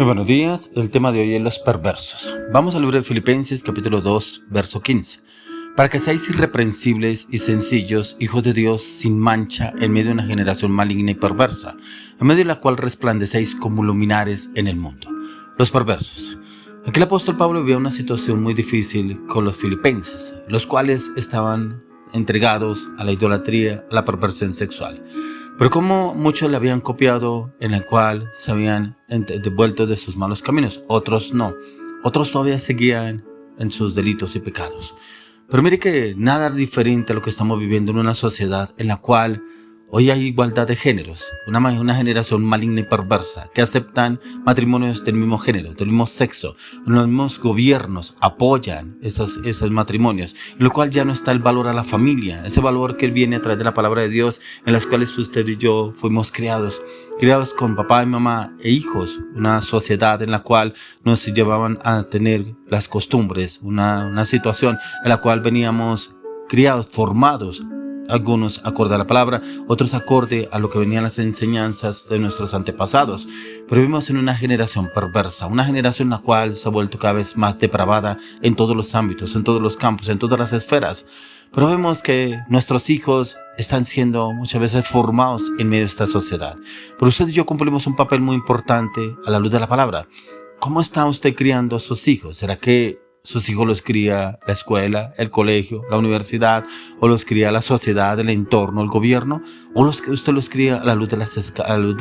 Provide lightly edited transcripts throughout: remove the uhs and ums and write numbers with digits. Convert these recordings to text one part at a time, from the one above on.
Muy buenos días, el tema de hoy es los perversos. Vamos al libro de Filipenses capítulo 2, verso 15. Para que seáis irreprensibles y sencillos, hijos de Dios sin mancha, en medio de una generación maligna y perversa, en medio de la cual resplandecéis como luminares en el mundo. Los perversos. Aquí el apóstol Pablo vivía una situación muy difícil con los filipenses, los cuales estaban entregados a la idolatría, a la perversión sexual. Pero como muchos le habían copiado, en el cual se habían devuelto de sus malos caminos, otros no. Otros todavía seguían en sus delitos y pecados. Pero mire que nada diferente a lo que estamos viviendo en una sociedad en la cual hoy hay igualdad de géneros, una generación maligna y perversa que aceptan matrimonios del mismo género, del mismo sexo. Los mismos gobiernos apoyan esos matrimonios, en lo cual ya no está el valor a la familia, ese valor que viene a través de la palabra de Dios, en las cuales usted y yo fuimos criados con papá y mamá e hijos, una sociedad en la cual nos llevaban a tener las costumbres, una situación en la cual veníamos criados, formados, algunos acorde a la palabra, otros acorde a lo que venían las enseñanzas de nuestros antepasados. Pero vivimos en una generación perversa, una generación en la cual se ha vuelto cada vez más depravada en todos los ámbitos, en todos los campos, en todas las esferas. Pero vemos que nuestros hijos están siendo muchas veces formados en medio de esta sociedad. Pero usted y yo cumplimos un papel muy importante a la luz de la palabra. ¿Cómo está usted criando a sus hijos? ¿Será que sus hijos los cría la escuela, el colegio, la universidad, o los cría la sociedad, el entorno, el gobierno, o usted los cría a la luz de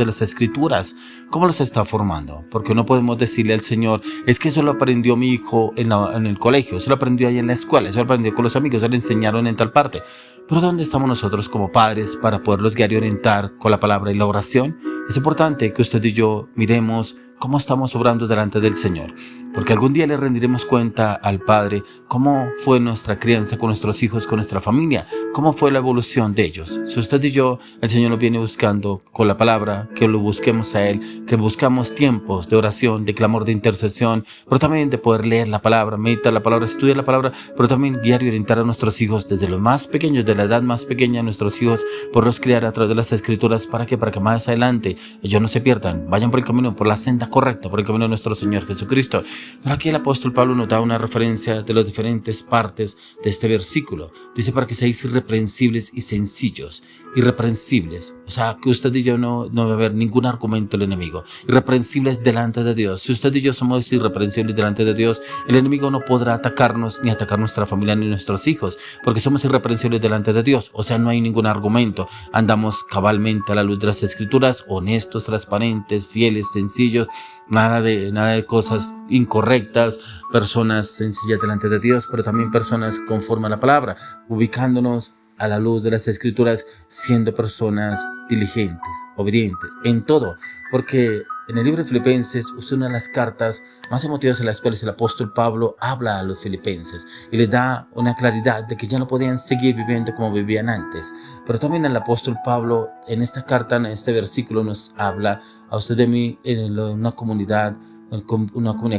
las escrituras? ¿Cómo los está formando? Porque no podemos decirle al Señor, es que eso lo aprendió mi hijo en el colegio, eso lo aprendió ahí en la escuela, eso lo aprendió con los amigos, eso le enseñaron en tal parte. Pero ¿dónde estamos nosotros como padres para poderlos guiar y orientar con la palabra y la oración? Es importante que usted y yo miremos cómo estamos obrando delante del Señor, porque algún día le rendiremos cuenta al Padre cómo fue nuestra crianza con nuestros hijos, con nuestra familia, cómo fue la evolución de ellos. Si usted y yo, el Señor nos viene buscando con la palabra, que lo busquemos a Él, que buscamos tiempos de oración, de clamor, de intercesión, pero también de poder leer la palabra, meditar la palabra, estudiar la palabra, pero también guiar y orientar a nuestros hijos desde los más pequeños, de la edad más pequeña, a nuestros hijos, poderlos criar a través de las Escrituras. ¿Para qué? Para que más adelante ellos no se pierdan, vayan por el camino, por la senda correcta, por el camino de nuestro Señor Jesucristo. Pero aquí el apóstol Pablo nos da una referencia de las diferentes partes de este versículo. Dice, para que seáis irreprensibles y sencillos. Irreprensibles, o sea, que usted y yo no va a haber ningún argumento del enemigo. Irreprensibles delante de Dios. Si usted y yo somos irreprensibles delante de Dios, el enemigo no podrá atacarnos, ni atacar nuestra familia, ni nuestros hijos, porque somos irreprensibles delante de Dios. O sea, no hay ningún argumento. Andamos cabalmente a la luz de las Escrituras, honestos, transparentes, fieles, sencillos, nada de cosas incorrectas, personas sencillas delante de Dios, pero también personas conforme a la palabra, ubicándonos a la luz de las Escrituras, siendo personas diligentes, obedientes, en todo, porque en el libro de Filipenses es una de las cartas más emotivas en las cuales el apóstol Pablo habla a los filipenses y les da una claridad de que ya no podían seguir viviendo como vivían antes. Pero también el apóstol Pablo en esta carta, en este versículo, nos habla a usted de mí en una comunidad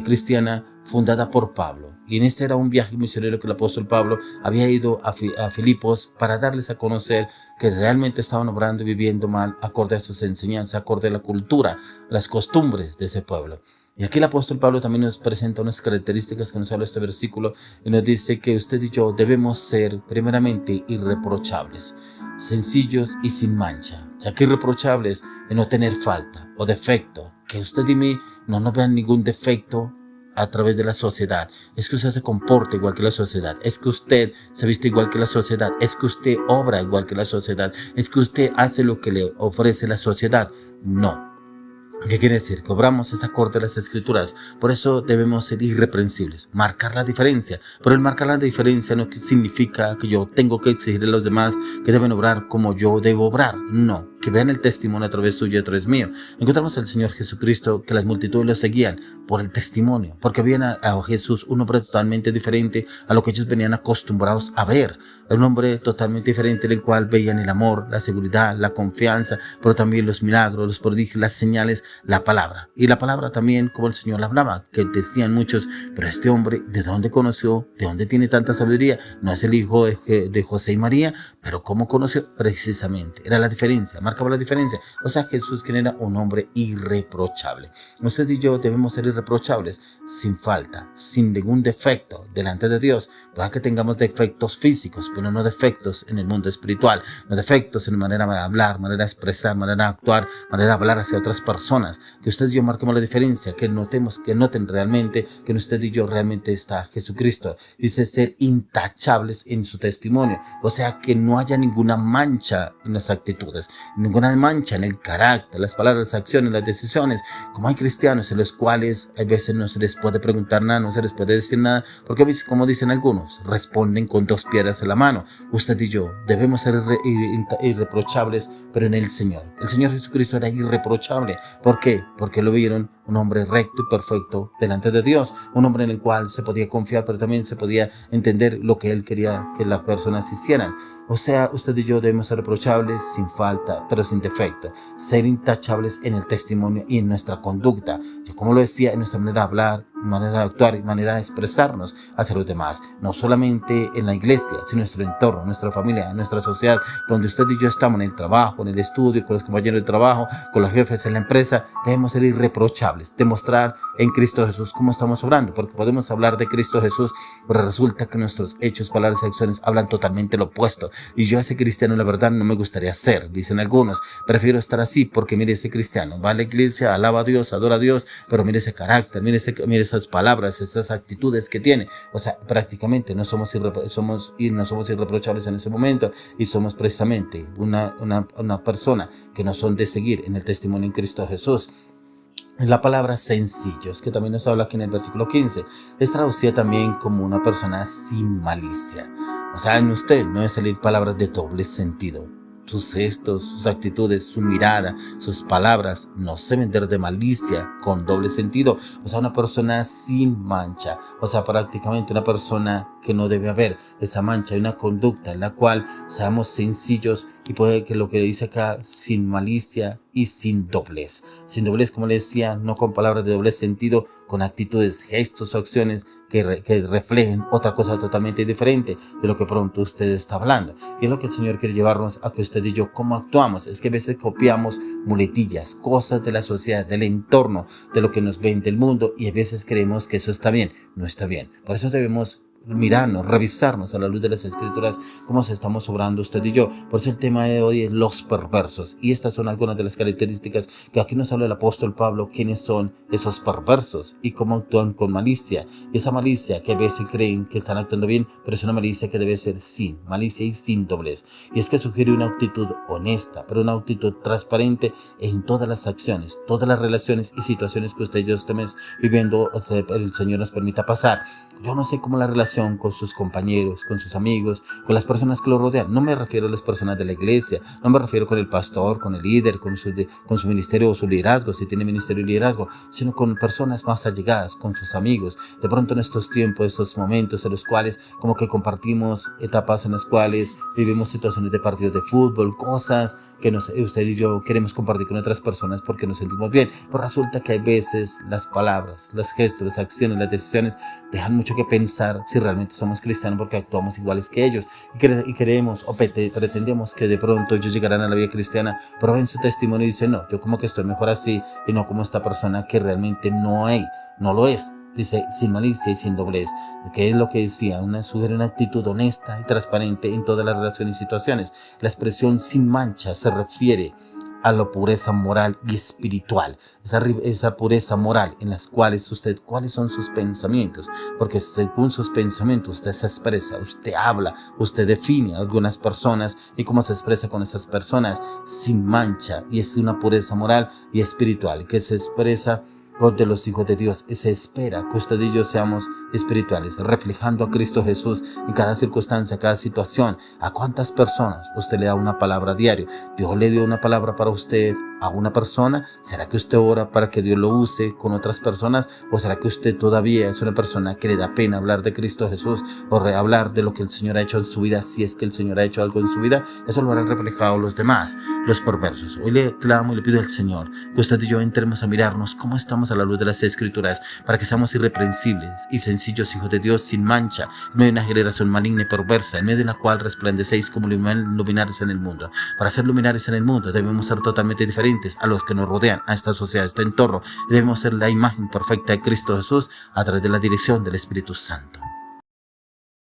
cristiana fundada por Pablo. Y en este era un viaje misionero que el apóstol Pablo había ido a Filipos para darles a conocer que realmente estaban obrando y viviendo mal acorde a sus enseñanzas, acorde a la cultura, las costumbres de ese pueblo. Y aquí el apóstol Pablo también nos presenta unas características que nos habla este versículo y nos dice que usted y yo debemos ser primeramente irreprochables, sencillos y sin mancha, ya que irreprochables es no tener falta o defecto, que usted y mí no nos vean ningún defecto a través de la sociedad. Es que usted se comporta igual que la sociedad, es que usted se viste igual que la sociedad, es que usted obra igual que la sociedad, es que usted hace lo que le ofrece la sociedad. No. ¿Qué quiere decir? Que obramos esa acorde a las Escrituras. Por eso debemos ser irreprensibles, marcar la diferencia. Pero el marcar la diferencia no significa que yo tengo que exigirle a los demás que deben obrar como yo debo obrar. No, que vean el testimonio a través suyo y a través mío. Encontramos al Señor Jesucristo, que las multitudes lo seguían por el testimonio, porque veían a Jesús un hombre totalmente diferente a lo que ellos venían acostumbrados a ver. Un hombre totalmente diferente, del cual veían el amor, la seguridad, la confianza, pero también los milagros, los prodigios, las señales, la palabra. Y la palabra también, como el Señor la hablaba, que decían muchos, pero este hombre, ¿de dónde conoció? ¿De dónde tiene tanta sabiduría? No es el hijo de José y María, pero ¿cómo conoció? Precisamente, era la diferencia, marcaba la diferencia. O sea, Jesús, quien era un hombre irreprochable. Usted y yo debemos ser irreprochables, sin falta, sin ningún defecto delante de Dios. Puede que tengamos defectos físicos, pero no defectos en el mundo espiritual, no defectos en manera de hablar, manera de expresar, manera de actuar, manera de hablar hacia otras personas. Que usted y yo marquemos la diferencia, que noten realmente que en usted y yo realmente está Jesucristo. Dice ser intachables en su testimonio, o sea, que no haya ninguna mancha en las actitudes, ninguna mancha en el carácter, las palabras, las acciones, las decisiones. Como hay cristianos en los cuales a veces no se les puede preguntar nada, no se les puede decir nada, porque como dicen algunos, responden con 2 piedras en la mano. Usted y yo debemos ser irreprochables, pero en el Señor. El Señor Jesucristo era irreprochable. ¿Por qué? Porque lo vieron un hombre recto y perfecto delante de Dios, un hombre en el cual se podía confiar, pero también se podía entender lo que Él quería que las personas hicieran. O sea, usted y yo debemos ser reprochables sin falta, pero sin defecto, ser intachables en el testimonio y en nuestra conducta. Yo, como lo decía, en nuestra manera de hablar, manera de actuar y manera de expresarnos hacia los demás, no solamente en la iglesia, sino en nuestro entorno, en nuestra familia, en nuestra sociedad, donde usted y yo estamos, en el trabajo, en el estudio, con los compañeros de trabajo, con los jefes en la empresa. Debemos ser irreprochables, demostrar en Cristo Jesús cómo estamos obrando, porque podemos hablar de Cristo Jesús, pero resulta que nuestros hechos, palabras y acciones hablan totalmente lo opuesto. Y yo, ese cristiano, la verdad no me gustaría ser, dicen algunos. Prefiero estar así porque mire, ese cristiano va a la iglesia, alaba a Dios, adora a Dios, pero mire ese carácter, mire esas palabras, esas actitudes que tiene. O sea, prácticamente no somos irreprochables en ese momento, y somos precisamente una persona que no son de seguir en el testimonio en Cristo Jesús. La palabra sencillos, que también nos habla aquí en el versículo 15, es traducida también como una persona sin malicia. O sea, en usted no es salir palabras de doble sentido. Sus gestos, sus actitudes, su mirada, sus palabras no se vender de malicia con doble sentido. O sea, una persona sin mancha. O sea, prácticamente una persona que no debe haber esa mancha, una conducta en la cual seamos sencillos, y puede que lo que dice acá, sin malicia y sin doblez. Sin doblez, como le decía, no con palabras de doble sentido, con actitudes, gestos o acciones que reflejen otra cosa totalmente diferente de lo que pronto usted está hablando. Y es lo que el Señor quiere llevarnos a que usted y yo, cómo actuamos. Es que a veces copiamos muletillas, cosas de la sociedad, del entorno, de lo que nos ven del mundo, y a veces creemos que eso está bien. No está bien. Por eso debemos mirarnos, revisarnos a la luz de las Escrituras cómo se estamos obrando usted y yo. Por eso el tema de hoy es los perversos, y estas son algunas de las características que aquí nos habla el apóstol Pablo, quiénes son esos perversos y cómo actúan con malicia. Y esa malicia que a veces creen que están actuando bien, pero es una malicia que debe ser sin malicia y sin doblez. Y es que sugiere una actitud honesta, pero una actitud transparente en todas las acciones, todas las relaciones y situaciones que usted y yo estemos viviendo, el Señor nos permita pasar. Yo no sé cómo la relación con sus compañeros, con sus amigos, con las personas que lo rodean. No me refiero a las personas de la iglesia, no me refiero con el pastor, con el líder, con su ministerio o su liderazgo, si tiene ministerio y liderazgo, sino con personas más allegadas, con sus amigos. De pronto en estos tiempos, estos momentos en los cuales como que compartimos etapas en las cuales vivimos situaciones de partidos de fútbol, cosas que usted y yo queremos compartir con otras personas porque nos sentimos bien. Pero resulta que hay veces las palabras, los gestos, las acciones, las decisiones dejan mucho que pensar si realmente somos cristianos, porque actuamos iguales que ellos y queremos o pretendemos que de pronto ellos llegarán a la vida cristiana, pero ven su testimonio y dicen, no, yo como que estoy mejor así, y no como esta persona que realmente no lo es. Dice, sin malicia y sin doblez, que es lo que decía, sugiere una actitud honesta y transparente en todas las relaciones y situaciones. La expresión sin mancha se refiere a la pureza moral y espiritual, esa pureza moral en las cuales cuáles son sus pensamientos, porque según sus pensamientos usted se expresa, usted habla, usted define a algunas personas y cómo se expresa con esas personas sin mancha, y es una pureza moral y espiritual que se expresa de los hijos de Dios. Se espera que usted y yo seamos espirituales, reflejando a Cristo Jesús en cada circunstancia, cada situación. ¿A cuántas personas usted le da una palabra a diario? Dios le dio una palabra para usted a una persona. ¿Será que usted ora para que Dios lo use con otras personas? ¿O será que usted todavía es una persona que le da pena hablar de Cristo Jesús o hablar de lo que el Señor ha hecho en su vida? Si es que el Señor ha hecho algo en su vida, eso lo harán reflejado los demás, los perversos. Hoy le clamo y le pido al Señor que usted y yo entremos a mirarnos cómo estamos vivamos a la luz de las Escrituras, para que seamos irreprensibles y sencillos hijos de Dios sin mancha, en medio de una generación maligna y perversa, en medio de la cual resplandecéis como luminares en el mundo. Para ser luminares en el mundo debemos ser totalmente diferentes a los que nos rodean, a esta sociedad, a este entorno, y debemos ser la imagen perfecta de Cristo Jesús a través de la dirección del Espíritu Santo.